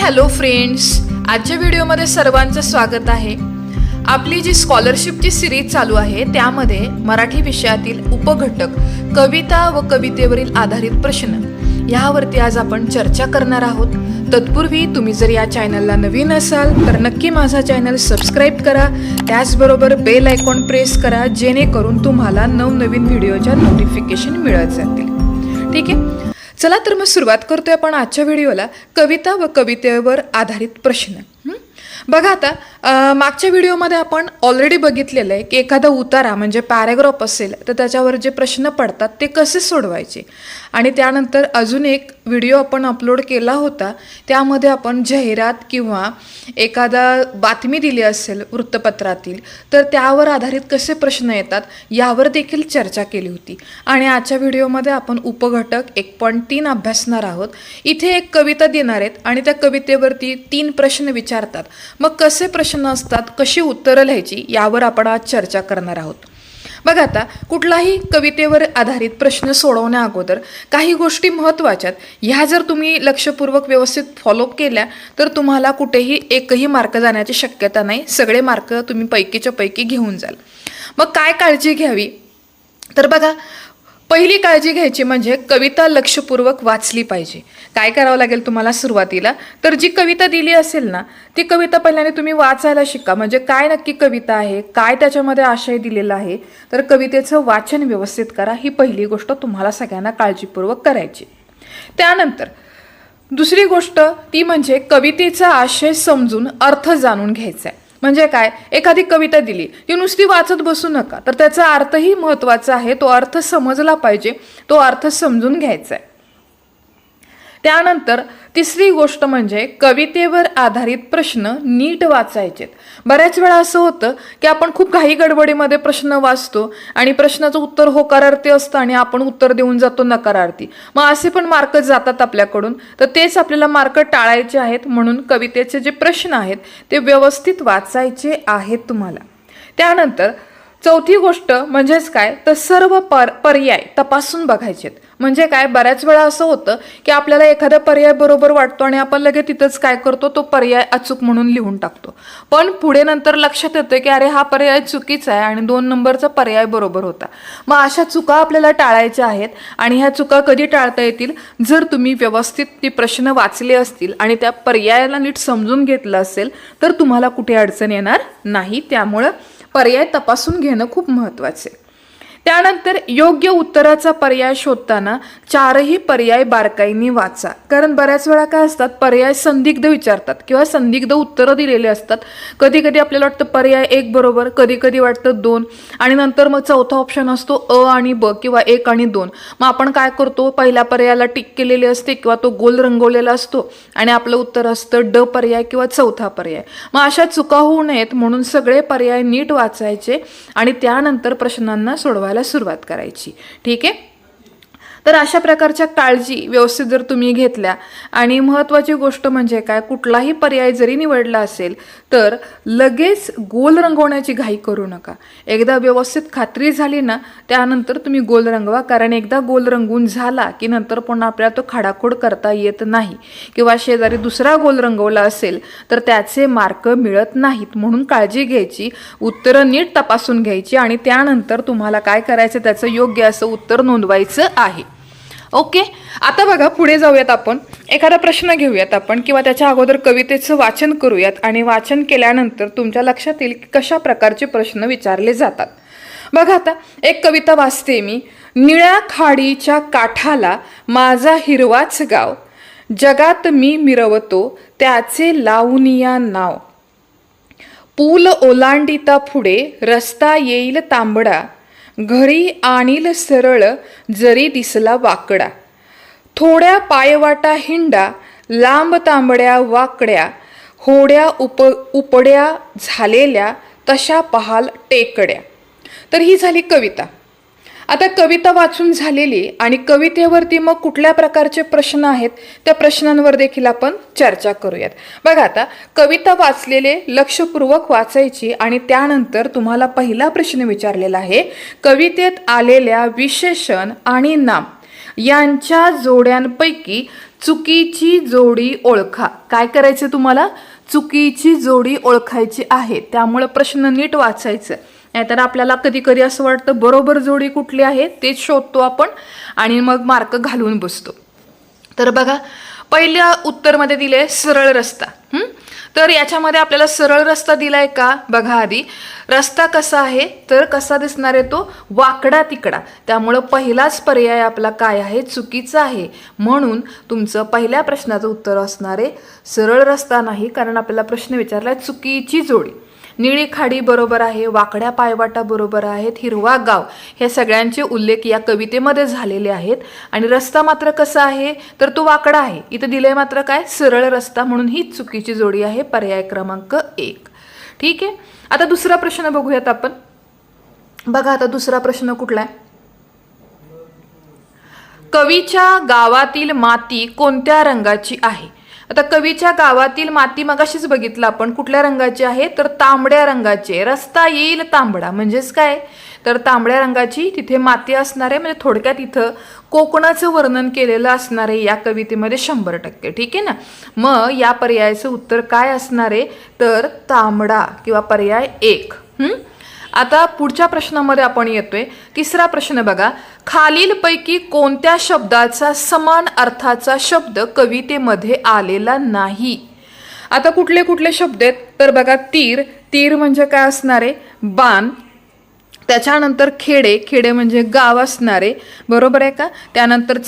Hello friends, आजच्या व्हिडिओमध्ये सर्वांचं स्वागत आहे। आपली जी स्कॉलरशिपची सिरीज चालू आहे त्यामध्ये मराठी विषयातील उपघटक कविता व कवितेवरील आधारित प्रश्न यावरती आज आपण चर्चा करणार आहोत। तत्पूर्वी तुम्ही जर या चॅनलला नवीन असाल तर नक्की माझा चॅनल सबस्क्राईब करा, त्याचबरोबर बेल आयकॉन प्रेस करा जेणेकरून तुम्हाला नवनवीन व्हिडिओच्या नोटिफिकेशन मिळत जातील। ठीक आहे, चला तर मग सुरुवात करतोय आपण आजच्या व्हिडिओला कविता व कवितेवर आधारित प्रश्न। बघा आता मागच्या व्हिडिओमध्ये आपण ऑलरेडी बघितलेलं आहे की एखादा उतारा म्हणजे पॅराग्राफ असेल तर त्याच्यावर जे प्रश्न पडतात ते कसे सोडवायचे, आणि त्यानंतर अजून एक व्हिडिओ आपण अपलोड केला होता त्यामध्ये आपण जाहिरात किंवा एखादा बातमी दिली असेल वृत्तपत्रातील तर त्यावर आधारित कसे प्रश्न येतात यावर देखील चर्चा केली होती। आणि आजच्या व्हिडिओमध्ये आपण उपघटक 1.3 अभ्यासणार आहोत। इथे एक कविता देणार आहेत आणि त्या कवितेवरती 3 प्रश्न विचारतात। मग कसे प्रश्न असतात, कशी उत्तरं लिहायची यावर आपण आज चर्चा करणार आहोत। बघा आता कुठलाही कवितेवर आधारित प्रश्न सोडवण्या अगोदर काही गोष्टी महत्त्वाच्या ह्या जर तुम्ही लक्षपूर्वक व्यवस्थित फॉलोअप केल्या तर तुम्हाला कुठेही एकही मार्क जाण्याची शक्यता नाही, सगळे मार्क तुम्ही पैकीच्या पैकी घेऊन जाल। मग काय काळजी घ्यावी तर बघा, पहिली काळजी घ्यायची म्हणजे कविता लक्षपूर्वक वाचली पाहिजे। काय करावं लागेल तुम्हाला सुरुवातीला, तर जी कविता दिली असेल ना ती कविता पहिल्याने तुम्ही वाचायला शिका, म्हणजे काय नक्की कविता आहे, काय त्याच्यामध्ये आशय दिलेला आहे, तर कवितेचं वाचन व्यवस्थित करा। ही पहिली गोष्ट तुम्हाला सगळ्यांना काळजीपूर्वक करायची। त्यानंतर दुसरी गोष्ट ती म्हणजे कवितेचा आशय समजून अर्थ जाणून घ्यायचा आहे। म्हणजे काय, एखादी कविता दिली ती नुसती वाचत बसू नका, तर त्याचा अर्थही महत्त्वाचा आहे, तो अर्थ समजला पाहिजे, तो अर्थ समजून घ्यायचा आहे। त्यानंतर तिसरी गोष्ट म्हणजे कवितेवर आधारित प्रश्न नीट वाचायचेत। बऱ्याच वेळा असं होतं की आपण खूप घाई गडबडीमध्ये प्रश्न वाचतो आणि प्रश्नाचं उत्तर होकारार्थी असतं आणि आपण उत्तर देऊन जातो नकारार्थी, मग असे पण मार्क जातात आपल्याकडून। तर तेच आपल्याला मार्क टाळायचे आहेत, म्हणून कवितेचे जे प्रश्न आहेत ते व्यवस्थित वाचायचे आहेत तुम्हाला। त्यानंतर चौथी गोष्ट म्हणजेच काय, तर सर्व पर्याय तपासून बघायचेत। म्हणजे काय, बऱ्याच वेळा असं होतं की आपल्याला एखादा पर्याय बरोबर वाटतो आणि आपण लगेच तिथंच काय करतो, तो पर्याय अचूक म्हणून लिहून टाकतो, पण पुढे नंतर लक्षात येतं की अरे हा पर्याय चुकीचा आहे आणि 2 नंबरचा पर्याय बरोबर होता। मग अशा चुका आपल्याला टाळायच्या आहेत, आणि ह्या चुका कधी टाळता येतील, जर तुम्ही व्यवस्थित ती प्रश्न वाचले असतील आणि त्या पर्यायाला नीट समजून घेतलं असेल तर तुम्हाला कुठे अडचण येणार नाही। त्यामुळं पर्याय तपासून घेणं खूप महत्त्वाचं आहे। त्यानंतर योग्य उत्तराचा पर्याय शोधताना 4ही पर्याय बारकाईने वाचा, कारण बऱ्याच वेळा काय असतात, पर्याय संदिग्ध विचारतात किंवा संदिग्ध उत्तरं दिलेली असतात। कधी कधी आपल्याला वाटतं पर्याय 1 बरोबर, कधी कधी वाटतं 2, आणि नंतर मग चौथा ऑप्शन असतो अ आणि ब किंवा 1 आणि 2। मग आपण काय करतो, पहिल्या पर्यायाला टिक केलेली असते किंवा तो गोल रंगवलेला असतो आणि आपलं उत्तर असतं ड पर्याय किंवा चौथा पर्याय। मग अशा चुका होऊ नयेत म्हणून सगळे पर्याय नीट वाचायचे आणि त्यानंतर प्रश्नांना सोडवायला सुरुवात करायची। ठीक आहे, तर अशा प्रकारच्या काळजी व्यवस्थित जर तुम्ही घेतल्या, आणि महत्त्वाची गोष्ट म्हणजे काय, कुठलाही पर्याय जरी निवडला असेल तर लगेच गोल रंगवण्याची घाई करू नका। एकदा व्यवस्थित खात्री झाली ना त्यानंतर तुम्ही गोल रंगवा, कारण एकदा गोल रंगून झाला की नंतर पुन्हा आपल्याला तो खाडाखोड करता येत नाही, किंवा शेजारी दुसरा गोल रंगवला असेल तर त्याचे मार्क मिळत नाहीत। म्हणून काळजी घ्यायची, उत्तरं नीट तपासून घ्यायची आणि त्यानंतर तुम्हाला काय करायचं, त्याचं योग्य असं उत्तर नोंदवायचं आहे। ओके, आता बघा पुढे जाऊयात, आपण एखादा प्रश्न घेऊयात आपण, किंवा त्याच्या अगोदर कवितेचं वाचन करूयात, आणि वाचन केल्यानंतर तुमच्या लक्षात येईल की कशा प्रकारचे प्रश्न विचारले जातात। बघा आता एक कविता वाचते मी। निळ्या खाडीच्या काठाला माझा हिरवाच गाव, जगात मी मिरवतो त्याचे लावूनिया नाव, पूल ओलांडिता पुढे रस्ता येईल तांबडा, घरी आणील सरळ जरी दिसला वाकडा, थोड्या पायवाटा हिंडा लांब तांबड्या वाकड्या, होड्या उपड्या झालेल्या तशा पहाल टेकड्या। तर ही झाली कविता। आता कविता वाचून झालेली आणि कवितेवरती मग कुठल्या प्रकारचे प्रश्न आहेत त्या प्रश्नांवर देखील आपण चर्चा करूयात। बघा आता कविता वाचलेले लक्षपूर्वक वाचायची आणि त्यानंतर तुम्हाला पहिला प्रश्न विचारलेला आहे, कवितेत आलेल्या विशेषण आणि नाम यांच्या जोड्यांपैकी चुकीची जोडी ओळखा. काय करायचं तुम्हाला? चुकीची जोडी ओळखायची आहे. त्यामुळे प्रश्न नीट वाचायचं. नाहीतर आपल्याला कधी कधी असं वाटतं बरोबर जोडी कुठली आहे तेच शोधतो आपण आणि मग मार्क घालून बसतो. तर बघा, पहिल्या उत्तरमध्ये दिले सरळ रस्ता. तर याच्यामध्ये आपल्याला सरळ रस्ता दिलाय का? बघा आधी रस्ता कसा आहे, तर कसा दिसणार आहे तो? वाकडा तिकडा. त्यामुळं पहिलाच पर्याय आपला काय आहे? चुकीचा आहे. म्हणून तुमचं पहिल्या प्रश्नाचं उत्तर असणार आहे सरळ रस्ता नाही, कारण आपल्याला प्रश्न विचारलाय चुकीची जोडी. निळी खाडी बरोबर आहे, वाकड्या पायवाटा बरोबर आहेत, हिरवा गाव हे सगळ्यांचे उल्लेख या कवितेमध्ये झालेले आहेत. आणि रस्ता मात्र कसा आहे, तर तो वाकडा आहे. इथं दिलंय मात्र काय? सरळ रस्ता. म्हणून ही चुकीची जोडी आहे, पर्याय क्रमांक 1. ठीक आहे. आता दुसरा प्रश्न बघूयात आपण. बघा आता दुसरा प्रश्न कुठला आहे? कवीच्या गावातील माती कोणत्या रंगाची आहे? आता कवीच्या गावातील माती मगाशीच बघितलं आपण, कुठल्या रंगाची आहे, तर तांबड्या रंगाची. रस्ता येईल तांबडा म्हणजेच काय, तर तांबड्या रंगाची तिथे माती असणार आहे. म्हणजे थोडक्यात इथं कोकणाचं वर्णन केलेलं असणार आहे या कवितेमध्ये 100%. ठीक आहे ना. मग या पर्यायाचं उत्तर काय असणार आहे, तर तांबडा किंवा पर्याय 1. आता पुढच्या प्रश्नामध्ये आपण येतोय. तिसरा प्रश्न बघा, खालीलपैकी कोणत्या शब्दाचा समान अर्थाचा शब्द कवितेमध्ये आलेला नाही? आता कुठले कुठले शब्द आहेत, तर बघा तीर. तीर म्हणजे काय असणार आहे? बाण. त्याच्यानंतर खेडे. खेडे म्हणजे गाव असणारे. बरोबर आहे का? त्यानंतर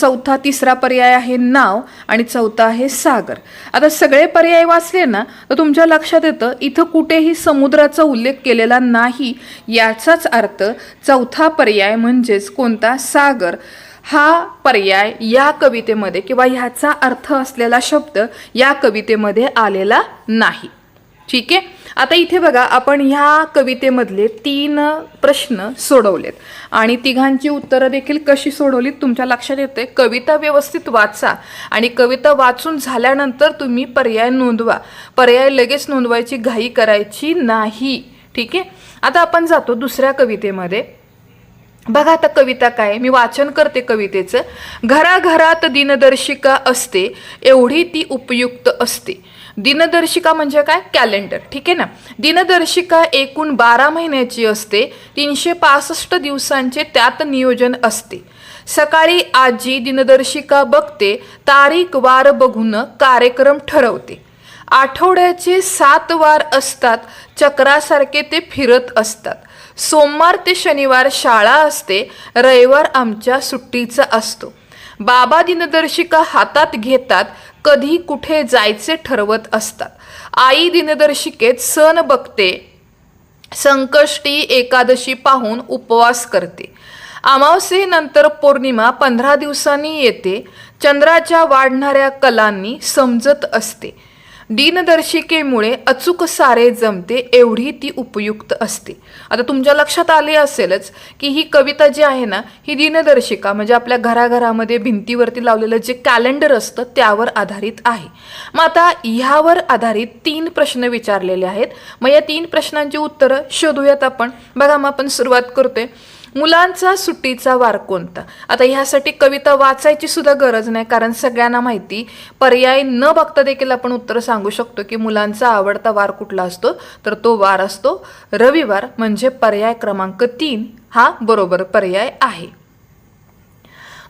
तिसरा पर्याय आहे नाव आणि चौथा आहे सागर. आता सगळे पर्याय वाचले ना तर तुमच्या लक्षात येतं इथं कुठेही समुद्राचा उल्लेख केलेला नाही. याचाच अर्थ चौथा पर्याय म्हणजेच कोणता? सागर हा पर्याय या कवितेमध्ये किंवा ह्याचा अर्थ असलेला शब्द या कवितेमध्ये आलेला नाही. ठीक आहे. आता इथे बघा, आपण ह्या कवितेमधले 3 प्रश्न सोडवलेत आणि तिघांची उत्तरं देखील कशी सोडवलीत तुमच्या लक्षात येते. कविता व्यवस्थित वाचा आणि कविता वाचून झाल्यानंतर तुम्ही पर्याय नोंदवा. पर्याय लगेच नोंदवायची घाई करायची नाही. ठीक आहे. आता आपण जातो दुसऱ्या कवितेमध्ये. बघा आता कविता काय, मी वाचन करते कवितेचं. घराघरात दिनदर्शिका असते, एवढी ती उपयुक्त असते. दिनदर्शिका म्हणजे काय? कॅलेंडर. ठीक आहे ना. दिनदर्शिका एकूण 12 महिन्याची असते, 365 दिवसांचे त्यात नियोजन असते. सकाळी आजी दिनदर्शिका बघते, तारीख वार बघून कार्यक्रम ठरवते. आठवड्याचे 7 वार असतात, चक्रासारखे ते फिरत असतात. सोमवार ते शनिवार शाळा असते, रविवार आमच्या सुट्टीचा असतो. बाबा दिनदर्शिका हातात घेतात, कधी कुठे जायचे ठरवत असतात. आई दिनदर्शिकेत सण बघते, संकष्टी एकादशी पाहून उपवास करते. अमावस्येनंतर पौर्णिमा 15 दिवसांनी येते, चंद्राच्या वाढणाऱ्या कलांनी समजत असते. दिनदर्शिकेमुळे अचूक सारे जमते, एवढी ती उपयुक्त असते. आता तुमच्या लक्षात आले असेलच की ही कविता जी आहे ना, ही दिनदर्शिका म्हणजे आपल्या घराघरामध्ये भिंतीवरती लावलेलं जे कॅलेंडर असतं त्यावर आधारित आहे. मग आता ह्यावर आधारित 3 प्रश्न विचारलेले आहेत. मग या 3 प्रश्नांची उत्तरं शोधूयात आपण. बघा, मग आपण सुरुवात करतोय. मुलांचा सुट्टीचा वार कोणता? आता ह्यासाठी कविता वाचायची सुद्धा गरज नाही, कारण सगळ्यांना माहिती. पर्याय न बघता देखील आपण उत्तर सांगू शकतो की मुलांचा आवडता वार कुठला असतो, तर तो वार असतो रविवार. म्हणजे पर्याय क्रमांक 3 हा बरोबर पर्याय आहे.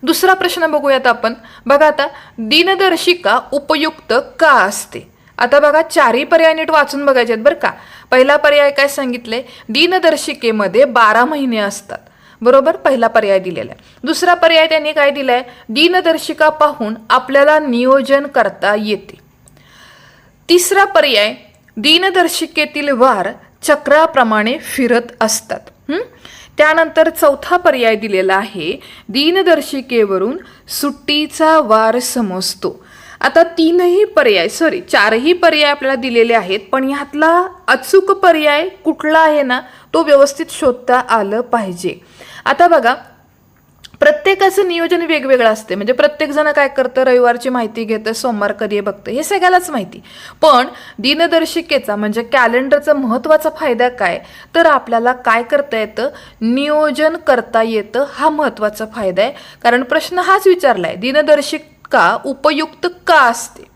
दुसरा प्रश्न बघूयात आपण. बघा आता, दिनदर्शिका उपयुक्त का असते? आता बघा, 4ही पर्याय नीट वाचून बघायचे आहेत बरं का. पहिला पर्याय काय सांगितले? दिनदर्शिकेमध्ये 12 महिने असतात. बरोबर, पहिला पर्याय दिलेला आहे. दुसरा पर्याय त्यांनी काय दिलाय? दिनदर्शिका पाहून आपल्याला नियोजन करता येते. तिसरा पर्याय, दिनदर्शिकेतील वार चक्राप्रमाणे फिरत असतात. त्यानंतर चौथा पर्याय दिलेला आहे, दिनदर्शिकेवरून सुट्टीचा वार समजतो. आता 4ही पर्याय आपल्याला दिलेले आहेत, पण ह्यातला अचूक पर्याय कुठला आहे ना, तो व्यवस्थित शोधता आलं पाहिजे. आता बघा, प्रत्येकाचं नियोजन वेगवेगळं असते. म्हणजे प्रत्येक जण काय करतं, रविवारची माहिती घेतं, सोमवार कधी बघतं, हे सगळ्यालाच माहिती. पण दिनदर्शिकेचा म्हणजे कॅलेंडरचा महत्त्वाचा फायदा काय, तर आपल्याला काय करता येतं, नियोजन करता येतं. हा महत्त्वाचा फायदा आहे. कारण प्रश्न हाच विचारलाय, दिनदर्शिका उपयुक्त का असते.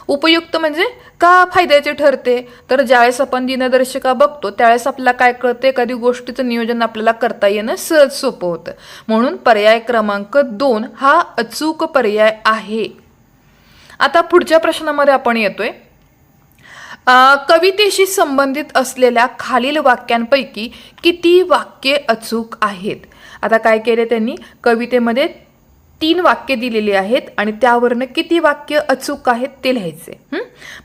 उपयुक्त म्हणजे का फायद्याचे ठरते, तर ज्यावेळेस आपण दिनदर्शिका बघतो त्यावेळेस आपल्याला काय कळते, एखादी गोष्टीचं नियोजन आपल्याला करता येणं सहज सोपं होतं. म्हणून पर्याय क्रमांक 2 हा अचूक पर्याय आहे. आता पुढच्या प्रश्नामध्ये आपण येतोय. कवितेशी संबंधित असलेल्या खालील वाक्यांपैकी किती वाक्ये अचूक आहेत. आता काय केले त्यांनी, कवितेमध्ये 3 वाक्य दिलेली आहेत आणि त्यावरनं किती वाक्य अचूक आहेत ते लिहायचे.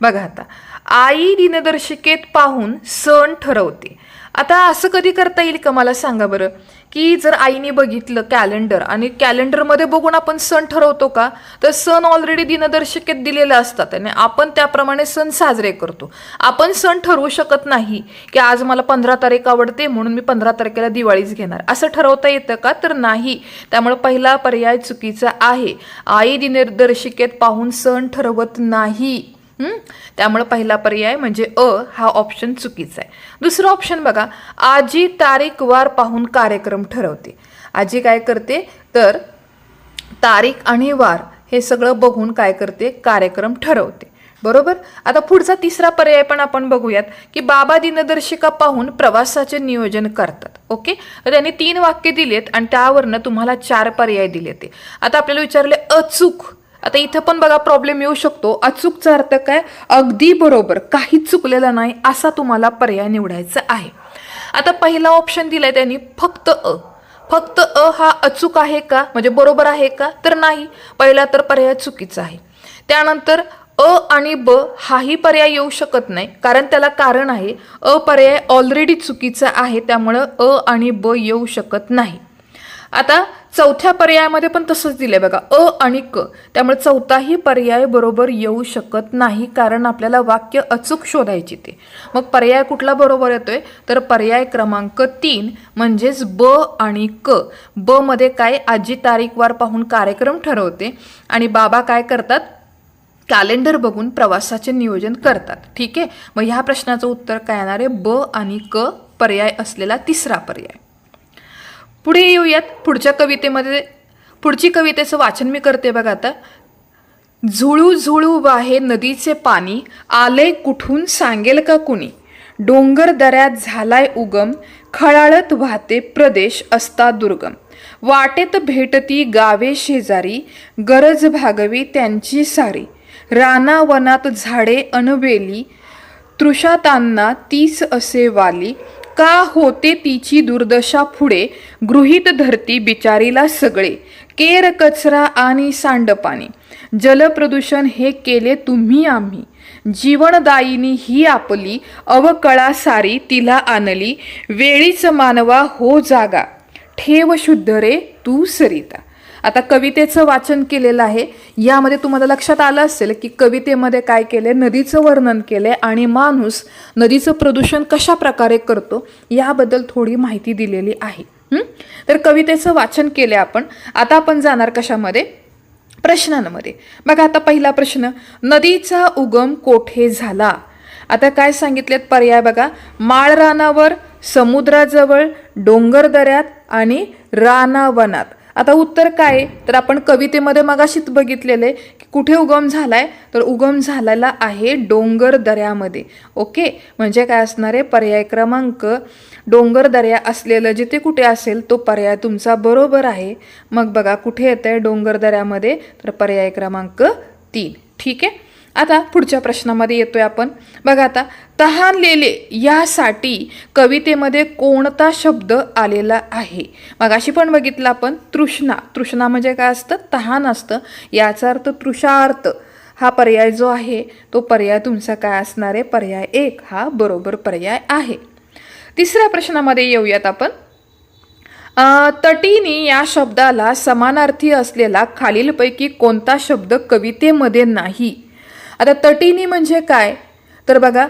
बघा आता, आई दिनदर्शिकेत पाहून सण ठरवते. आता असं कधी करता येईल का, मला सांगा बरं, की जर आईने बघितलं कॅलेंडर आणि कॅलेंडरमध्ये बघून आपण सण ठरवतो का, तर सण ऑलरेडी दिनदर्शिकेत दिलेले असतात आणि आपण त्याप्रमाणे सण साजरे करतो. आपण सण ठरवू शकत नाही की आज मला 15 तारीख आवडते म्हणून मी 15 तारखेला दिवाळीच घेणार, असं ठरवता येतं का, तर नाही. त्यामुळे पहिला पर्याय चुकीचा आहे. आई दिनदर्शिकेत पाहून सण ठरवत नाही. त्यामुळे पहिला पर्याय म्हणजे अ हा ऑप्शन चुकीचा आहे. दुसरा ऑप्शन बघा, आजी तारीख वार पाहून कार्यक्रम ठरवते. आजी काय करते, तर तारीख आणि वार हे सगळं बघून काय करते, कार्यक्रम ठरवते. बरोबर. आता पुढचा तिसरा पर्याय पण आपण बघूयात, की बाबा दिनदर्शिका पाहून प्रवासाचे नियोजन करतात. ओके, तर त्यांनी 3 वाक्य दिलेत आणि त्यावरनं तुम्हाला 4 पर्याय दिलेत. आता आपल्याला विचारले अचूक. आता इथं पण बघा प्रॉब्लेम येऊ शकतो. अचूकचा अर्थ काय, अगदी बरोबर, काहीच चुकलेलं नाही असा तुम्हाला पर्याय निवडायचा आहे. आता पहिला ऑप्शन दिलाय त्यांनी फक्त अ. फक्त अ हा अचूक आहे का, म्हणजे बरोबर आहे का, तर नाही. पहिला तर पर्याय चुकीचा आहे. त्यानंतर अ आणि ब हाही पर्याय येऊ शकत नाही, कारण त्याला कारण आहे. अ पर्याय ऑलरेडी चुकीचा आहे, त्यामुळं अ आणि ब येऊ शकत नाही. आता चौथ्या पर्यायामध्ये पण तसंच दिलंय बघा, अ आणि क, त्यामुळे चौथाही पर्याय बरोबर येऊ शकत नाही, कारण आपल्याला वाक्य अचूक शोधायची ते. मग पर्याय कुठला बरोबर येतोय, तर पर्याय क्रमांक 3 म्हणजेच ब आणि क. ब मध्ये काय, आजी तारीख वार पाहून कार्यक्रम ठरवते आणि बाबा काय करतात, कॅलेंडर बघून प्रवासाचे नियोजन करतात. ठीक आहे, मग ह्या प्रश्नाचं उत्तर काय येणार आहे, ब आणि क पर्याय असलेला तिसरा पर्याय. पुढे येऊयात पुढच्या कवितेमध्ये. पुढची कवितेचं वाचन मी करते बघा आता. झुळू झुळू वाहे नदीचे पाणी, आले कुठून सांगेल का कुणी. डोंगर दऱ्यात झालाय उगम, खळाळत वाहते प्रदेश असता दुर्गम. वाटेत भेटती गावे शेजारी, गरज भागवी त्यांची सारी. रानावनात झाडे अनवेली, तृषातांना तीच असे वाली. का होते तिची दुर्दशा पुढे, गृहीत धरती बिचारीला सगळे. केर कचरा आणि सांडपाणी, जलप्रदूषण हे केले तुम्ही आम्ही. जीवनदायिनी ही आपली, अवकळा सारी तिला आणली. वेळीच मानवा हो जागा, ठेव शुद्ध रे तू सरिता. आता कवितेचं वाचन केलेलं आहे. यामध्ये तुम्हाला लक्षात आलं असेल की कवितेमध्ये काय केले, नदीचं वर्णन केले आणि माणूस नदीचं प्रदूषण कशा प्रकारे करतो याबद्दल थोडी माहिती दिलेली आहे. तर कवितेचं वाचन केले आपण. आता आपण जाणार कशामध्ये, प्रश्नांमध्ये. बघा आता पहिला प्रश्न, नदीचा उगम कोठे झाला. आता काय सांगितलेत पर्याय बघा, माळ रानावर, समुद्राजवळ, डोंगर दऱ्यात आणि रानावनात. आता उत्तर काय, तर आपण कवितेमध्ये मगाशीच बघितलेले की कुठे उगम झालाय, तर उगम झालेला आहे डोंगर दऱ्यामध्ये. ओके, म्हणजे काय असणार आहे, पर्याय क्रमांक डोंगर दऱ्या असलेलं जिथे कुठे असेल तो पर्याय तुमचा बरोबर आहे. मग बघा कुठे येत आहे डोंगर दऱ्यामध्ये, तर पर्याय क्रमांक 3. ठीक आहे, आता पुढच्या प्रश्नामध्ये येतोय आपण. बघा आता, तहानलेले यासाठी कवितेमध्ये कोणता शब्द आलेला आहे. मग अशी पण बघितलं आपण, तृष्णा. तृष्णा म्हणजे काय असतं, तहान असतं. याचा अर्थ तृषार्थ. हा पर्याय जो आहे तो पर्याय तुमचा काय असणार आहे, पर्याय 1 हा बरोबर पर्याय आहे. तिसऱ्या प्रश्नामध्ये येऊयात आपण. तटीनी या शब्दाला समानार्थी असलेला खालीलपैकी कोणता शब्द कवितेमध्ये नाही. आता तटीनी म्हणजे काय, तर बघा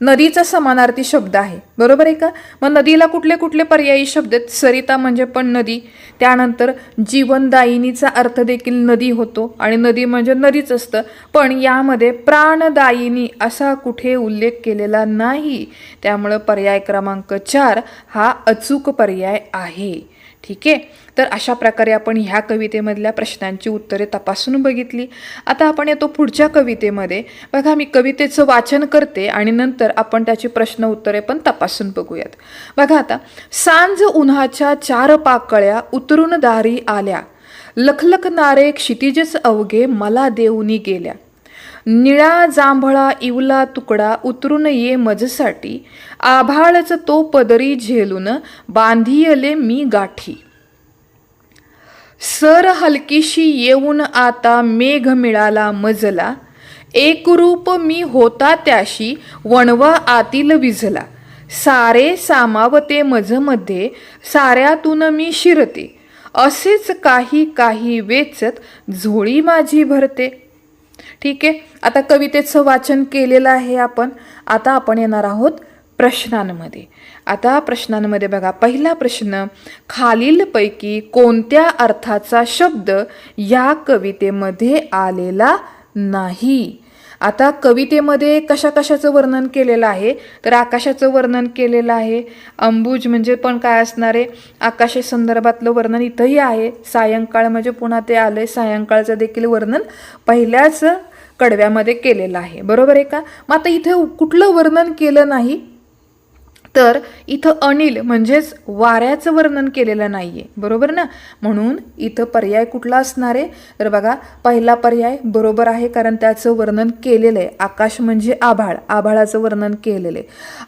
नदीचा समानार्थी शब्द आहे, बरोबर आहे का? मग नदीला कुठले कुठले पर्यायी शब्द आहेत? सरिता म्हणजे पण नदी, त्यानंतर जीवनदायिनीचा अर्थ देखील नदी होतो आणि नदी म्हणजे नदीच असतं, पण यामध्ये प्राणदायिनी असा कुठे उल्लेख केलेला नाही, त्यामुळं पर्याय क्रमांक 4 हा अचूक पर्याय आहे. ठीक आहे, तर अशा प्रकारे आपण ह्या कवितेमधल्या प्रश्नांची उत्तरे तपासून बघितली. आता आपण येतो पुढच्या कवितेमध्ये. बघा, मी कवितेचं वाचन करते आणि नंतर आपण त्याची प्रश्न उत्तरे पण तपासून बघूयात. बघा आता, सांज उन्हाच्या 4 पाकळ्या उतरून दारी आल्या, लखलखणारे क्षितिजच अवघे मला देऊनी गेल्या. निळा जांभळा इवला तुकडा उतरून ये मजसाठी, आभाळच तो पदरी झेलून बांधियले मी गाठी. सर हलकीशी येऊन आता मेघ मिळाला मजला, एकरूप मी होता त्याशी वणवा आतील विझला. सारे सामावते मजमध्ये साऱ्यातून मी शिरते, असेच काही काही वेचत झोळी माझी भरते. ठीक आहे, आता कवितेचं वाचन केलेलं आहे आपण. आता आपण येणार आहोत प्रश्नांमध्ये. आता प्रश्नांमध्ये बघा, पहिला प्रश्न, खालीलपैकी कोणत्या अर्थाचा शब्द या कवितेमध्ये आलेला नाही? आता कवितेमध्ये कशा कशाचं वर्णन केलेलं आहे? तर आकाशाचं वर्णन केलेलं आहे. अंबुज म्हणजे पण काय असणार आहे? आकाशे संदर्भातलं वर्णन इथंही आहे. सायंकाळ म्हणजे पुन्हा ते आलंय, सायंकाळचं देखील वर्णन पहिल्याच कडव्यामध्ये केलेलं आहे, बरोबर आहे का? मग आता इथं कुठलं वर्णन केलं नाही? तर इथं अनिल म्हणजेच वाऱ्याचं वर्णन केलेलं नाहीये, बरोबर ना? म्हणून इथं पर्याय कुठला असणार आहे? तर बघा, पहिला पर्याय बरोबर आहे, कारण त्याचं वर्णन केलेलं आहे. आकाश म्हणजे आभाळ, आभाळाचं वर्णन केलेलं आहे.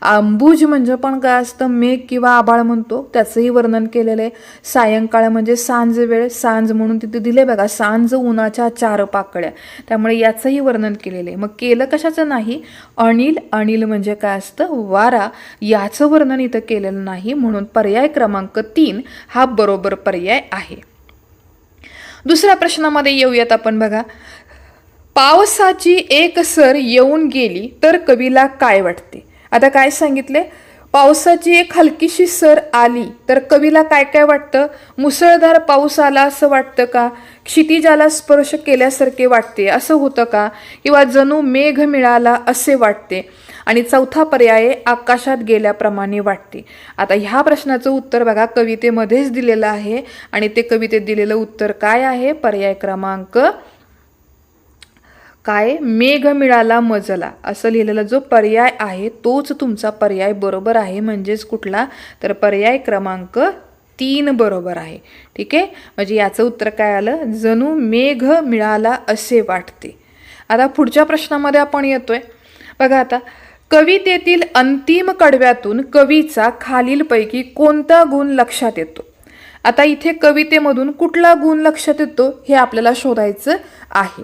अंबुज म्हणजे पण काय असतं? मेघ किंवा आभाळ म्हणतो, त्याचंही वर्णन केलेलं आहे. सायंकाळ म्हणजे सांज वेळ, सांज म्हणून तिथे दिले बघा, सांज उन्हाच्या 4 पाकळ्या, त्यामुळे याचंही वर्णन केलेलं आहे. मग केलं कशाचं नाही? अनिल, अनिल म्हणजे काय असतं? वारा, याचं वर्णन इथं केलेलं नाही, म्हणून पर्याय क्रमांक 3 हा बरोबर पर्याय आहे. दुसऱ्या प्रश्नामध्ये येऊयात आपण. बघा, पावसाची एक सर येऊन गेली तर कवीला काय वाटते? आता काय सांगितले? पावसाची एक हलकीशी सर आली तर कवीला काय काय वाटतं? मुसळधार पाऊस आला असं वाटतं का? क्षितिजाला स्पर्श केल्यासारखे वाटते असं होतं का? किंवा जणू मेघ मिळाला असे वाटते? आणि चौथा पर्याय, आकाशात गेल्याप्रमाणे वाटते. आता ह्या प्रश्नाचं उत्तर बघा कवितेमध्येच दिलेलं आहे आणि ते कवितेत दिलेलं उत्तर काय आहे? पर्याय क्रमांक काय? मेघ मिळाला मजला असं लिहिलेला जो पर्याय आहे तोच तुमचा पर्याय बरोबर आहे. म्हणजेच कुठला? तर पर्याय क्रमांक 3 बरोबर आहे. ठीक आहे, म्हणजे याचं उत्तर काय आलं? जणू मेघ मिळाला असे वाटते. आता पुढच्या प्रश्नामध्ये आपण येतोय. बघा आता, कवितेतील अंतिम कडव्यातून कवीचा खालीलपैकी कोणता गुण लक्षात येतो? आता इथे कवितेमधून कुठला गुण लक्षात येतो हे आपल्याला शोधायचं आहे.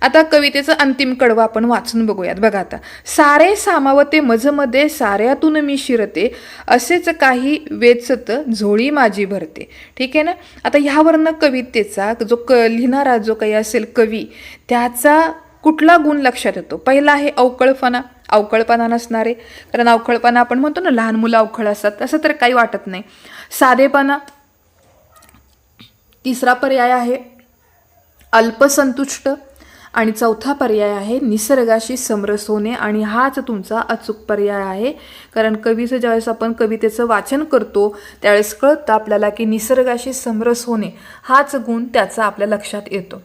आता कवितेचं अंतिम कडवं आपण वाचून बघूयात. बघा आता, सारे सामावते मजमध्ये साऱ्यातून मी शिरते, असेच काही वेचत झोळी माझी भरते. ठीक आहे ना? आता ह्यावरनं कवितेचा जो लिहिणारा जो काही असेल कवी, त्याचा कुठला गुण लक्षात येतो? पहिला आहे अवकळपणा. अवकळपणा नसणारे, कारण अवकळपणा आपण म्हणतो ना, लहान मुलं अवखळ असतात, तसं तर काही वाटत नाही. साधेपणा. तिसरा पर्याय आहे अल्पसंतुष्ट आणि चौथा पर्याय आहे निसर्गाशी समरस होणे. आणि हाच तुमचा अचूक पर्याय आहे, कारण कवीचं ज्यावेळेस आपण कवितेचं वाचन करतो त्यावेळेस कळतं आपल्याला की निसर्गाशी समरस होणे हाच गुण त्याचा आपल्या लक्षात येतो.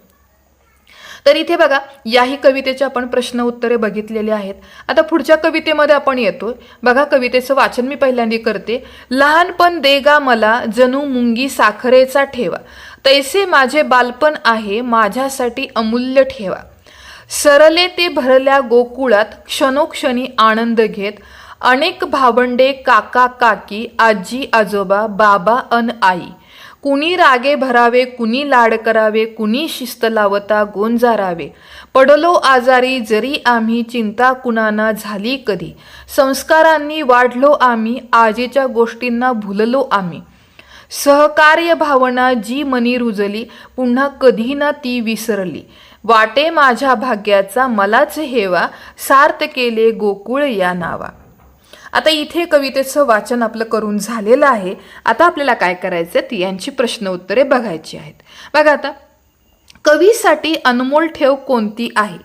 तर इथे बघा, याही कवितेचे आपण प्रश्न उत्तरे बघितलेले आहेत. आता पुढच्या कवितेमध्ये आपण येतो. बघा, कवितेचं वाचन मी पहिल्यांदा करते. लहानपण देगा मला जणू मुंगी साखरेचा ठेवा, तैसे माझे बालपण आहे माझ्यासाठी अमूल्य ठेवा. सरले ते भरल्या गोकुळात क्षणोक्षणी आनंद घेत, अनेक भावंडे काका काकी आजी आजोबा बाबा अन आई. कुणी रागे भरावे कुणी लाड करावे, कुणी शिस्त लावता गोंजारावे. पडलो आजारी जरी आम्ही चिंता कुणाना झाली कधी, संस्कारांनी वाढलो आम्ही आजीच्या गोष्टींना भुललो आम्ही. सहकार्य भावना जी मनी रुजली पुन्हा कधी ना ती विसरली, वाटे माझ्या भाग्याचा मलाच हेवा, सार्थ केले गोकुळ या नावा. आता इथे कवितेचं वाचन आपलं करून झालेलं आहे. आता आपल्याला काय करायचं ती यांची प्रश्न उत्तरे बघायची आहेत. बघा आता, कवीसाठी अनमोल ठेव कोणती आहे?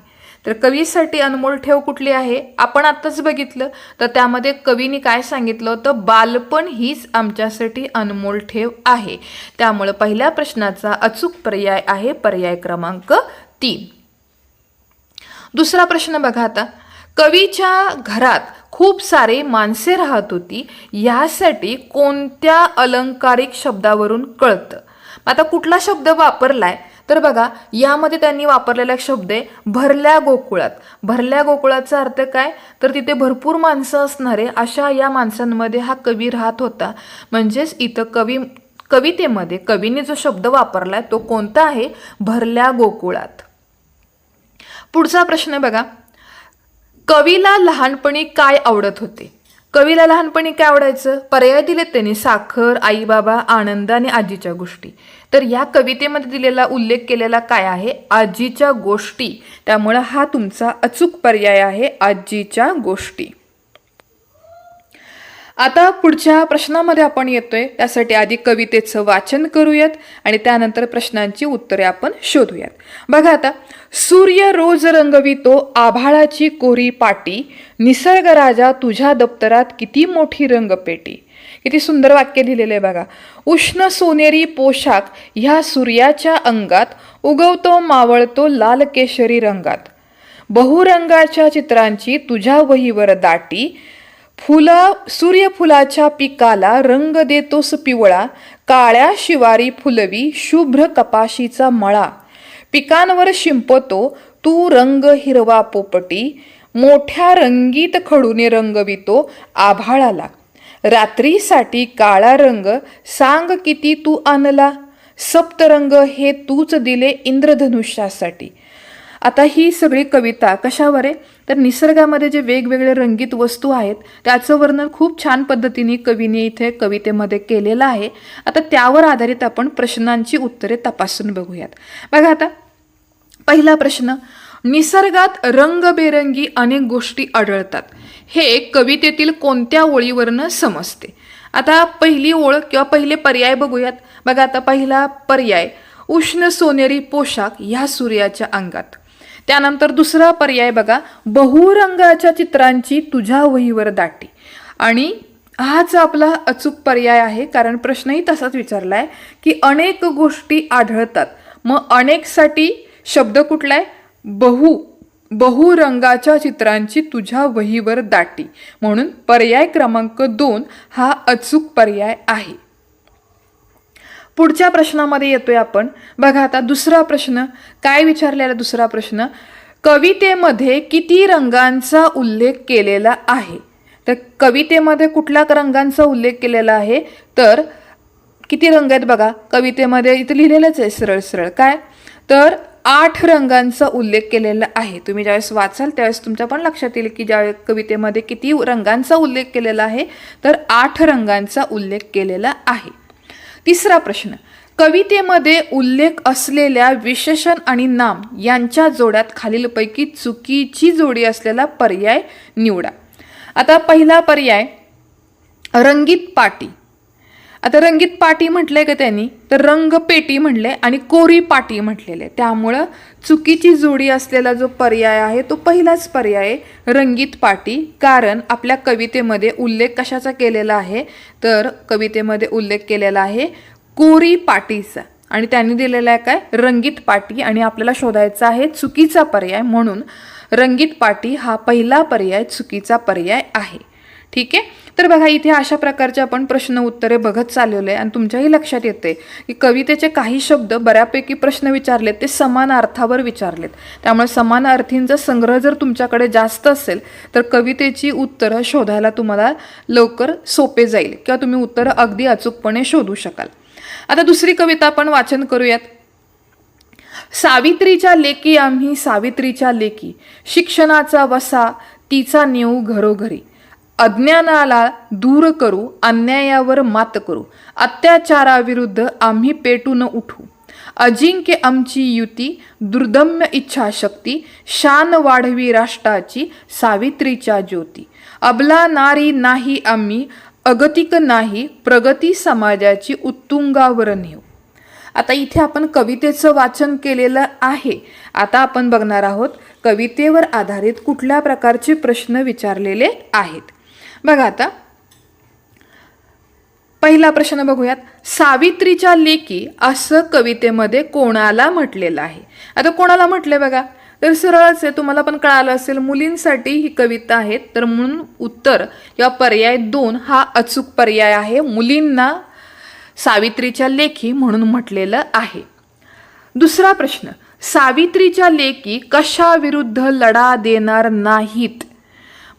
तर कवीसाठी अनमोल ठेव कुठली आहे? आपण आत्ताच बघितलं तर त्यामध्ये कवीने काय सांगितलं होतं? बालपण हीच आमच्यासाठी अनमोल ठेव आहे. त्यामुळे पहिल्या प्रश्नाचा अचूक पर्याय आहे पर्याय क्रमांक 3. दुसरा प्रश्न बघा आता, कवीच्या घरात खूप सारे माणसे राहत होती, यासाठी कोणत्या अलंकारिक शब्दावरून कळतं? आता कुठला शब्द वापरलाय? तर बघा, यामध्ये त्यांनी वापरलेला शब्द आहे भरल्या गोकुळात. भरल्या गोकुळाचा अर्थ काय? तर तिथे भरपूर माणसं असणारे अशा या माणसांमध्ये हा कवी राहत होता. म्हणजेच इथं कवितेमध्ये कवीने जो शब्द वापरलाय तो कोणता आहे? भरल्या गोकुळात. पुढचा प्रश्न बघा, कवीला लहानपणी काय आवडत होते? कवीला लहानपणी काय आवडायचं? पर्याय दिलेत त्यांनी, साखर, आई बाबा, आनंद आणि आजीच्या गोष्टी. तर या कवितेमध्ये दिलेला उल्लेख केलेला काय आहे? आजीच्या गोष्टी. त्यामुळे हा तुमचा अचूक पर्याय आहे, आजीच्या गोष्टी. आता पुढच्या प्रश्नामध्ये आपण येतोय, त्यासाठी आधी कवितेचं वाचन करूयात आणि त्यानंतर प्रश्नांची उत्तरे आपण शोधूयात. बघा आता, सूर्य रोज रंगवितो आभाळाची कोरी पाटी, निसर्ग राजा तुझ्या दप्तरात किती मोठी रंगपेटी. किती सुंदर वाक्य लिहिलेलं आहे बघा. उष्ण सोनेरी पोशाख ह्या सूर्याच्या अंगात, उगवतो मावळतो लाल केशरी रंगात. बहुरंगाच्या चित्रांची तुझ्या वहीवर दाटी, सूर्यफुलाच्या पिकाला रंग देतोस पिवळा, काळ्या शिवारी फुलवी शुभ्र कपाशीचा मळा. पिकांवर शिंपतो तू रंग हिरवा पोपटी, मोठ्या रंगीत खडूने रंगवितो आभाळाला. रात्रीसाठी काळा रंग सांग किती तू आणला, सप्तरंग हे तूच दिले इंद्रधनुष्यासाठी. आता ही सगळी कविता कशावर आहे? तर निसर्गामध्ये जे वेगवेगळे रंगीत वस्तू आहेत त्याचं वर्णन खूप छान पद्धतीने कवीने इथे कवितेमध्ये केलेलं आहे. आता त्यावर आधारित आपण प्रश्नांची उत्तरे तपासून बघूयात. बघा आता, पहिला प्रश्न, निसर्गात रंगबेरंगी अनेक गोष्टी आढळतात, हे कवितेतील कोणत्या ओळीवरनं समजते? आता पहिली ओळ किंवा पहिले पर्याय बघूयात. बघा आता, पहिला पर्याय उष्ण सोनेरी पोशाख ह्या सूर्याच्या अंगात. त्यानंतर दुसरा पर्याय बघा, बहुरंगाच्या चित्रांची तुझ्या वहीवर दाटी. आणि हाच आपला अचूक पर्याय आहे, कारण प्रश्नही तसाच विचारलाय की अनेक गोष्टी आढळतात. मग अनेकसाठी शब्द कुठला आहे? बहुरंगाच्या चित्रांची तुझ्या वहीवर दाटी. म्हणून पर्याय क्रमांक 2 हा अचूक पर्याय आहे. पुढच्या प्रश्नामध्ये येतोय आपण. बघा आता, दुसरा प्रश्न काय विचारलेला? दुसरा प्रश्न, कवितेमध्ये किती रंगांचा उल्लेख केलेला आहे? तर कवितेमध्ये कुठल्या रंगांचा उल्लेख केलेला आहे? तर किती रंग आहेत बघा कवितेमध्ये, इथं लिहिलेलंच आहे सरळ सरळ. काय? तर 8 रंगांचा उल्लेख केलेला आहे. तुम्ही ज्यावेळेस वाचाल त्यावेळेस तुमच्या पण लक्षात येईल की ज्या कवितेमध्ये किती रंगांचा उल्लेख केलेला आहे, तर 8 रंगांचा उल्लेख केलेला आहे. तिसरा प्रश्न, कवितेमध्ये उल्लेख असलेल्या विशेषण आणि नाम यांच्या जोड्यात खालीलपैकी चुकीची जोडी असलेला पर्याय निवडा. आता पहिला पर्याय रंगीत पाटी. आता रंगीत पाटी म्हटलंय का त्यांनी? तर रंगपेटी म्हटलंय आणि कोरी पाटी म्हटलेले. त्यामुळं चुकीची जोडी असलेला जो पर्याय आहे तो पहिलाच पर्याय रंगीत पाटी. कारण आपल्या कवितेमध्ये उल्लेख कशाचा केलेला आहे? तर कवितेमध्ये उल्लेख केलेला आहे कोरी पाटीचा आणि त्यांनी दिलेला आहे काय? रंगीत पाटी. आणि आपल्याला शोधायचा आहे चुकीचा पर्याय, म्हणून रंगीत पाटी हा पहिला पर्याय चुकीचा पर्याय आहे. ठीक आहे. तर बघा, इथे अशा प्रकारचे आपण प्रश्न उत्तरे बघत चाललेलो आहे आणि तुमच्याही लक्षात येते की कवितेचे काही शब्द बऱ्यापैकी प्रश्न विचारलेत ते समान अर्थावर विचारलेत. त्यामुळे समान अर्थींचा संग्रह जर तुमच्याकडे जास्त असेल तर कवितेची उत्तरं शोधायला तुम्हाला लवकर सोपे जाईल किंवा तुम्ही उत्तरं अगदी अचूकपणे शोधू शकाल. आता दुसरी कविता आपण वाचन करूयात. सावित्रीच्या लेकी आम्ही सावित्रीच्या लेकी, शिक्षणाचा वसा तिचा नेऊ घरोघरी. अज्ञानाला दूर करू, अन्यायावर मात करू, अत्याचाराविरुद्ध आम्ही पेटून उठू. अजिंक्य आमची युती, दुर्दम्य इच्छाशक्ती, शान वाढवी राष्ट्राची, सावित्रीच्या ज्योती. अबला नारी नाही आम्ही, अगतिक नाही, प्रगती समाजाची उत्तुंगावर नेऊ. आता इथे आपण कवितेचं वाचन केलेलं आहे. आता आपण बघणार आहोत कवितेवर आधारित कुठल्या प्रकारचे प्रश्न विचारलेले आहेत. बघा आता पहिला प्रश्न बघूयात. सावित्रीच्या लेकी असं कवितेमध्ये कोणाला म्हटलेलं आहे? आता कोणाला म्हटले बघा, तर सरळच आहे, तुम्हाला पण कळालं असेल, मुलींसाठी ही कविता आहे. तर म्हणून उत्तर या पर्याय 2 हा अचूक पर्याय आहे. मुलींना सावित्रीच्या लेकी म्हणून म्हटलेलं आहे. दुसरा प्रश्न, सावित्रीच्या लेकी कशाविरुद्ध लढा देणार नाहीत?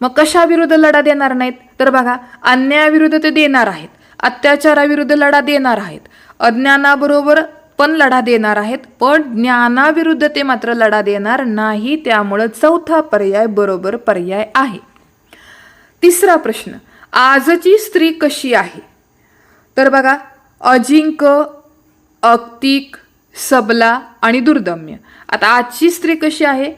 मग कशाविरुद्ध लढा देणार नाहीत? तर बघा, अन्यायाविरुद्ध ते देणार आहेत, अत्याचाराविरुद्ध लढा देणार आहेत, अज्ञानाबरोबर पण लढा देणार आहेत, पण ज्ञानाविरुद्ध ते मात्र लढा देणार नाही. त्यामुळे चौथा पर्याय बरोबर पर्याय आहे. तिसरा प्रश्न, आजची स्त्री कशी आहे? तर बघा, अजिंक्य, अगतिक, सबला आणि दुर्दम्य. आता आजची स्त्री कशी आहे?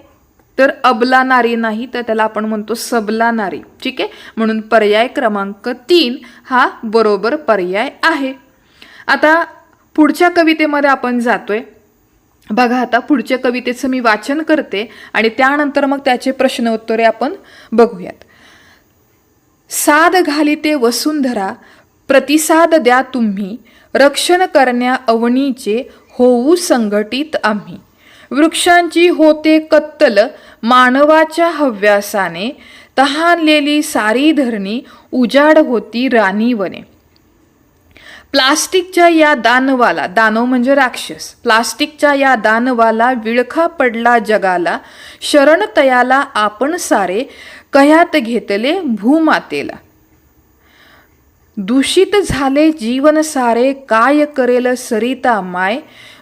तर अबला नारी नाही, तर त्याला आपण म्हणतो सबला नारी. ठीक आहे, म्हणून पर्याय क्रमांक 3 हा बरोबर पर्याय आहे. आता पुढच्या कवितेमध्ये आपण जातोय. बघा, आता पुढच्या कवितेचं मी वाचन करते आणि त्यानंतर मग त्याचे प्रश्न उत्तरे आपण बघूयात. साद घालिते वसुंधरा, प्रतिसाद द्या तुम्ही, रक्षण करण्या अवनीचे होऊ संघटित आम्ही. वृक्षांची होते कत्तल मानवाच्या हव्यासाने, तहानलेली सारी धरणी उजाड होती राणी वने. प्लास्टिकच्या या दानवाला, दानव म्हणजे राक्षस, प्लास्टिकच्या या दानवाला विळखा पडला जगाला, शरण तयाला आपण सारे, कह्यात घेतले भूमातेला. दूषित झाले जीवन सारे, काय करेल सरिता माय,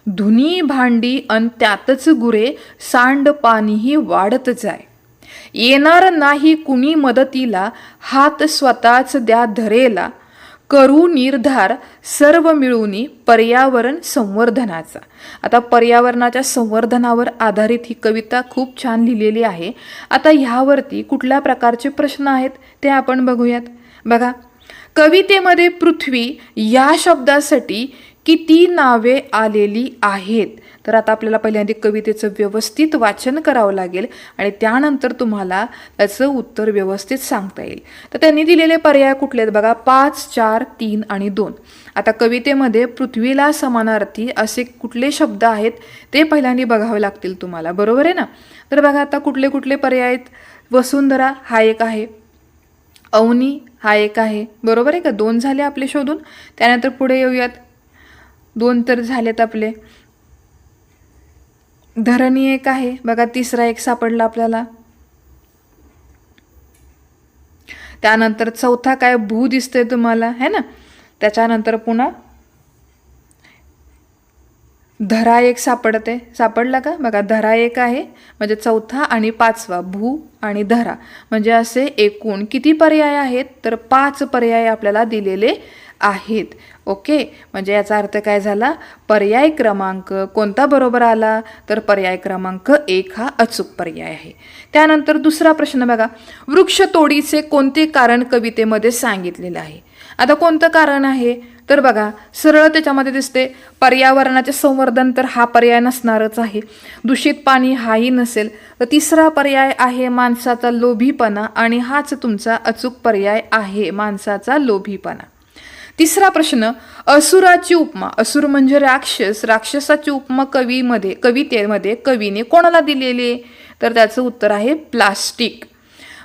धुनी भांडी अन त्यातच गुरे, सांड पाणीही वाढत जाय. येणार नाही कुणी मदतीला, हात स्वतःच द्या धरेला, करू निर्धार सर्व मिळूनी पर्यावरण संवर्धनाचा. आता पर्यावरणाच्या संवर्धनावर आधारित ही कविता खूप छान लिहिलेली आहे. आता ह्यावरती कुठल्या प्रकारचे प्रश्न आहेत ते आपण बघूयात. बघा, कवितेमध्ये पृथ्वी या शब्दासाठी किती नावे आलेली आहेत? तर आता आपल्याला पहिल्यांदा कवितेचं व्यवस्थित वाचन करावं लागेल आणि त्यानंतर तुम्हाला त्याचं उत्तर व्यवस्थित सांगता येईल. तर त्यांनी दिलेले पर्याय कुठले आहेत बघा, 5, 4, 3 आणि 2. आता कवितेमध्ये पृथ्वीला समानार्थी असे कुठले शब्द आहेत ते पहिल्यांदा बघावे लागतील तुम्हाला, बरोबर आहे ना? तर बघा, आता कुठले कुठले पर्याय आहेत. वसुंधरा हा एक आहे, अवनी हा एक आहे, बरोबर आहे का? 2 झाले आपले शोधून. त्यानंतर पुढे येऊयात, 2 तर झालेत आपले. धरणी एक आहे बघा, तिसरा एक सापडला आपल्याला. त्यानंतर चौथा काय, भू दिसतोय तुम्हाला, है ना? त्याच्यानंतर पुन्हा धरा एक सापडते, सापडला का बघा, धरा एक आहे, म्हणजे चौथा आणि 5वा भू आणि धरा, म्हणजे असे एकूण किती पर्याय आहेत? तर 5 पर्याय आपल्याला दिलेले आहेत. ओके, म्हणजे याचा अर्थ काय झाला? पर्याय क्रमांक कोणता बरोबर आला? तर पर्याय क्रमांक 1 हा अचूक पर्याय आहे. त्यानंतर दुसरा प्रश्न बघा, वृक्षतोडीचे कोणते कारण कवितेमध्ये सांगितलेले आहे? आता कोणतं कारण आहे? तर बघा, सरळ त्याच्यामध्ये दिसते पर्यावरणाचे संवर्धन, तर हा पर्याय नसणारच आहे. दूषित पाणी हाही नसेल. तर तिसरा पर्याय आहे माणसाचा लोभीपणा, आणि हाच तुमचा अचूक पर्याय आहे, माणसाचा लोभीपणा. तिसरा प्रश्न, असुराची उपमा, असुर म्हणजे राक्षस, राक्षसाची उपमा कवितेमध्ये कवीने कोणाला दिलेली? तर त्याचं उत्तर आहे प्लास्टिक.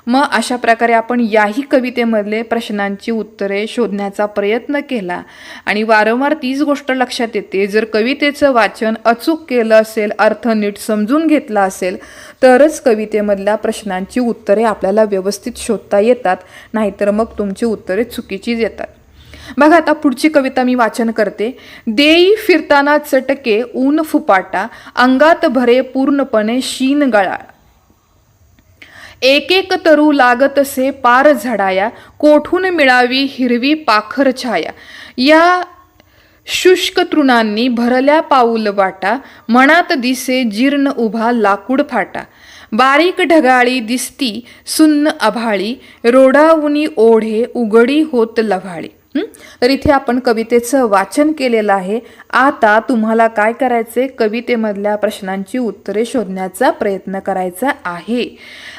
मग अशा प्रकारे आपण याही कवितेमधले प्रश्नांची उत्तरे शोधण्याचा प्रयत्न केला आणि वारंवार तीच गोष्ट लक्षात येते, जर कवितेचं वाचन अचूक केलं असेल, अर्थ नीट समजून घेतला असेल, तरच कवितेमधल्या प्रश्नांची उत्तरे आपल्याला व्यवस्थित शोधता येतात, नाहीतर मग तुमची उत्तरे चुकीचीच येतात. बघा, आता पुढची कविता मी वाचन करते. देई फिरताना चटके ऊन फुपाटा, अंगात भरे पूर्णपणे शीन गळा, एक एक तरू लागतसे पार झडाया, कोठून मिळावी हिरवी पाखर छाया. या शुष्क तृणांनी भरल्या पाऊल वाटा, मनात दिसे जीर्ण उभा लाकूड फाटा. बारीक ढगाळी दिसती सुन्न आभाळी, रोडावुनी ओढे उघडी होत लव्हाळी. तर इथे आपण कवितेचं वाचन केलेलं आहे. आता तुम्हाला काय करायचे, कवितेमधल्या प्रश्नांची उत्तरे शोधण्याचा प्रयत्न करायचा आहे.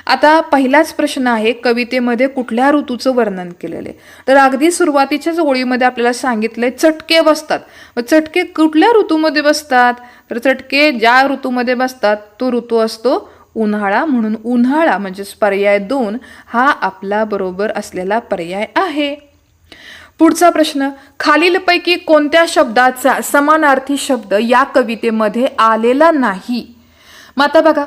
आता पहिलाच प्रश्न आहे, कवितेमध्ये कुठल्या ऋतूचं वर्णन केलेलं आहे. तर अगदी सुरुवातीच्याच ओळीमध्ये आपल्याला सांगितलंय चटके बसतात. मग चटके कुठल्या ऋतूमध्ये बसतात, तर चटके ज्या ऋतूमध्ये बसतात तो ऋतू असतो उन्हाळा. म्हणून उन्हाळा म्हणजेच पर्याय 2 हा आपला बरोबर असलेला पर्याय आहे. पुढचा प्रश्न, खालीलपैकी कोणत्या शब्दाचा समानार्थी शब्द या कवितेमध्ये आलेला नाही. मग आता बघा,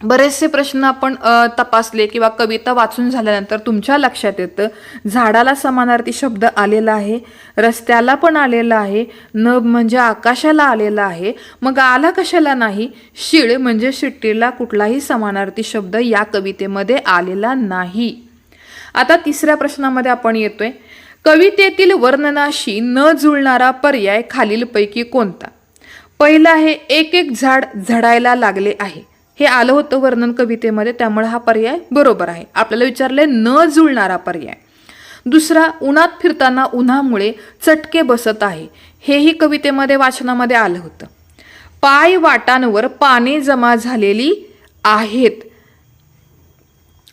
बरेचसे प्रश्न आपण तपासले किंवा कविता वाचून झाल्यानंतर तुमच्या लक्षात येतं झाडाला समानार्थी शब्द आलेला आहे, रस्त्याला पण आलेला आहे, नभ म्हणजे आकाशाला आलेला आहे. मग आला कशाला नाही, शिळ म्हणजे शिट्टीला कुठलाही समानार्थी शब्द या कवितेमध्ये आलेला नाही. आता तिसऱ्या प्रश्नामध्ये आपण येतोय, कवितेतील वर्णनाशी न जुळणारा पर्याय खालीलपैकी कोणता. पहिला आहे, एक एक झाड झडायला लागले आहे. हे आलं होतं वर्णन कवितेमध्ये, त्यामुळे हा पर्याय बरोबर आहे. आपल्याला विचारलंय न जुळणारा पर्याय. दुसरा, उन्हात फिरताना उन्हामुळे चटके बसत आहे. हेही कवितेमध्ये वाचनामध्ये आलं होतं. पाय वाटांवर पाने जमा झालेली आहेत.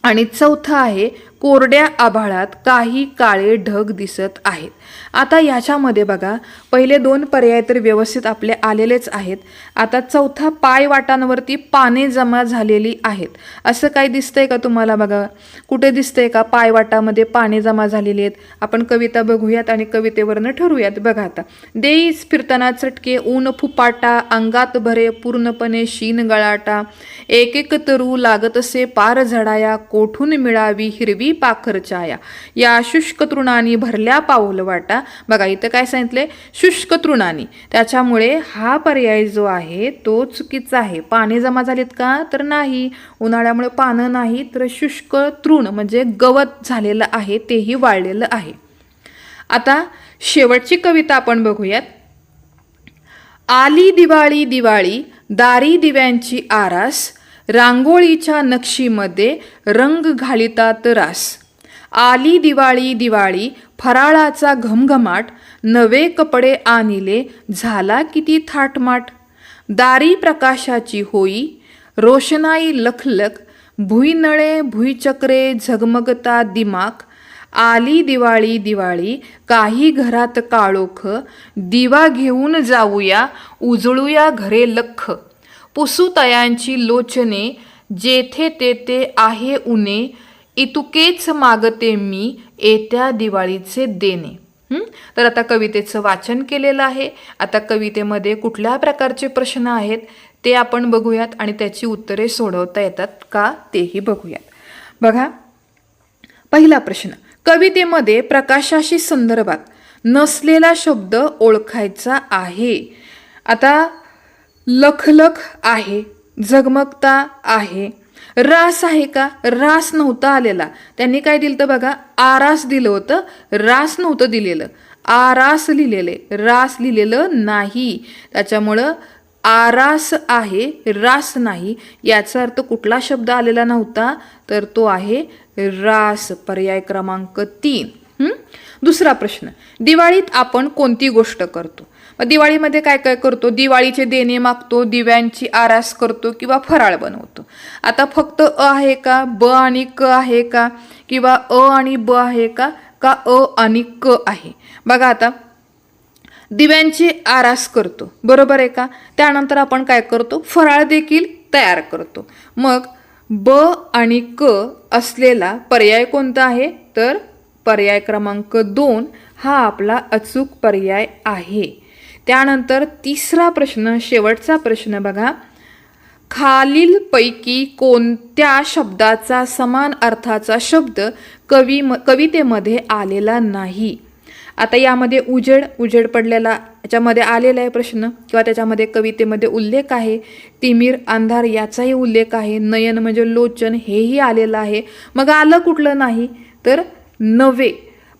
आणि चौथा आहे, कोरड्या आभाळात काही काळे ढग दिसत आहेत. आता याच्यामध्ये बघा, पहिले 2 पर्याय तर व्यवस्थित आपले आलेलेच आहेत. आता चौथा, पाय वाटांवरती पाने जमा झालेली आहेत. असं काही दिसतंय का तुम्हाला? बघा, कुठे दिसतंय का पाय वाटामध्ये पाने जमा झालेली आहेत? आपण कविता बघूयात आणि कवितेवरनं ठरवूयात. बघा आता, देईस फिरताना चटके ऊन फुपाटा, अंगात भरे पूर्णपणे शीन गळाटा, एक एक तरू लागत असे पार झडाया, कोठून मिळावी हिरवी पाखर छाया, या शुष्क तृणांनी भरल्या पाऊल वाटा. बघा इथं काय सांगितलंय, शुष्क तृणांनी, त्याच्यामुळे हा पर्याय जो आहे तो चुकीचा आहे. पाने जमा झालीत का, तर नाही. उन्हाळ्यामुळे पानं नाही, तर शुष्क तृण म्हणजे गवत झालेलं आहे, तेही वाळलेलं आहे. आता शेवटची कविता आपण बघूयात. आली दिवाळी दिवाळी, दारी दिव्यांची आरास, रांगोळीच्या नक्षीमध्ये रंग घालितात रास. आली दिवाळी दिवाळी, फराळाचा घमघमाट, नवे कपडे आणिले, झाला किती थाटमाट. दारी प्रकाशाची होई, रोषणाई लखलख, भुईनळे भुईचक्रे झगमगता दिमाक. आली दिवाळी दिवाळी, काही घरात काळोख, दिवा घेऊन जाऊया, उजळूया घरे लख. पुसुतयांची लोचने, जेथे तेथे आहे उने, इतुकेच मागते मी, येत्या दिवाळीचे देणे. तर आता कवितेचं वाचन केलेलं आहे. आता कवितेमध्ये कुठल्या प्रकारचे प्रश्न आहेत ते आपण बघूयात आणि त्याची उत्तरे सोडवता येतात का तेही बघूयात. बघा, पहिला प्रश्न, कवितेमध्ये प्रकाशाशी संदर्भात नसलेला शब्द ओळखायचा आहे. आता लखलख आहे, झगमगता आहे, रास आहे का, रास नव्हता आलेला. त्यांनी काय दिलं तर बघा, आरास दिलं होतं, रास नव्हतं दिलेलं. आरास लिहिलेले, रास लिहिलेलं नाही. त्याच्यामुळं आरास आहे, रास नाही. याचा अर्थ कुठला शब्द आलेला नव्हता, तर तो आहे रास. पर्याय क्रमांक 3. दुसरा प्रश्न, दिवाळीत आपण कोणती गोष्ट करतो. दिवाळीमध्ये काय काय करतो, दिवाळीचे देणे मागतो, दिव्यांची आरास करतो किंवा फराळ बनवतो. आता फक्त अ आहे का, ब आणि क आहे का, किंवा अ आणि ब आहे का, का अ आणि क आहे. बघा आता, दिव्यांची आरास करतो, बरोबर आहे का. त्यानंतर आपण काय करतो, फराळ देखील तयार करतो. मग ब आणि क असलेला पर्याय कोणता आहे, तर पर्याय क्रमांक 2 हा आपला अचूक पर्याय आहे. त्यानंतर तिसरा प्रश्न, शेवटचा प्रश्न बघा, खालीलपैकी कोणत्या शब्दाचा समान अर्थाचा शब्द कवितेमध्ये आलेला नाही. आता यामध्ये उजेड पडलेला याच्यामध्ये आलेला आहे प्रश्न किंवा त्याच्यामध्ये कवितेमध्ये उल्लेख आहे. तिमिर अंधार याचाही उल्लेख आहे. नयन म्हणजे लोचन हेही आलेलं आहे. मग आलं कुठलं नाही, तर नवे.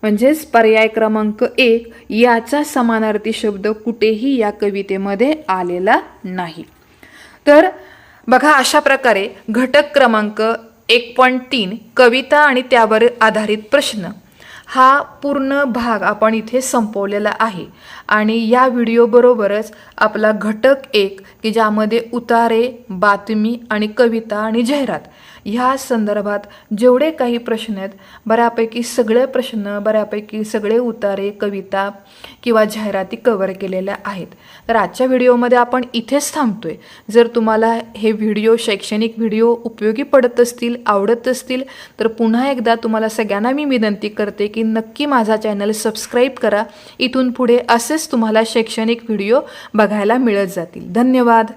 म्हणजेच पर्याय क्रमांक 1 याचा समानार्थी शब्द कुठेही या कवितेमध्ये आलेला नाही. तर बघा, अशा प्रकारे घटक क्रमांक 1.3 कविता आणि त्यावर आधारित प्रश्न हा पूर्ण भाग आपण इथे संपवलेला आहे. आणि या व्हिडिओबरोबरच आपला घटक 1 की ज्यामध्ये उतारे, बातमी आणि कविता आणि जाहिरात ह्या संदर्भात जेवढे काही प्रश्न आहेत, बऱ्यापैकी सगळे प्रश्न, बऱ्यापैकी सगळे उतारे, कविता किंवा जाहिराती कव्हर केलेल्या आहेत. तर आजच्या व्हिडिओमध्ये आपण इथेच थांबतोय. जर तुम्हाला हे व्हिडिओ, शैक्षणिक व्हिडिओ उपयोगी पडत असतील, आवडत असतील, तर पुन्हा एकदा तुम्हाला सगळ्यांना मी विनंती करते की नक्की माझा चॅनल सबस्क्राईब करा. इथून पुढे असेच तुम्हाला शैक्षणिक व्हिडिओ बघायला मिळत जातील. धन्यवाद.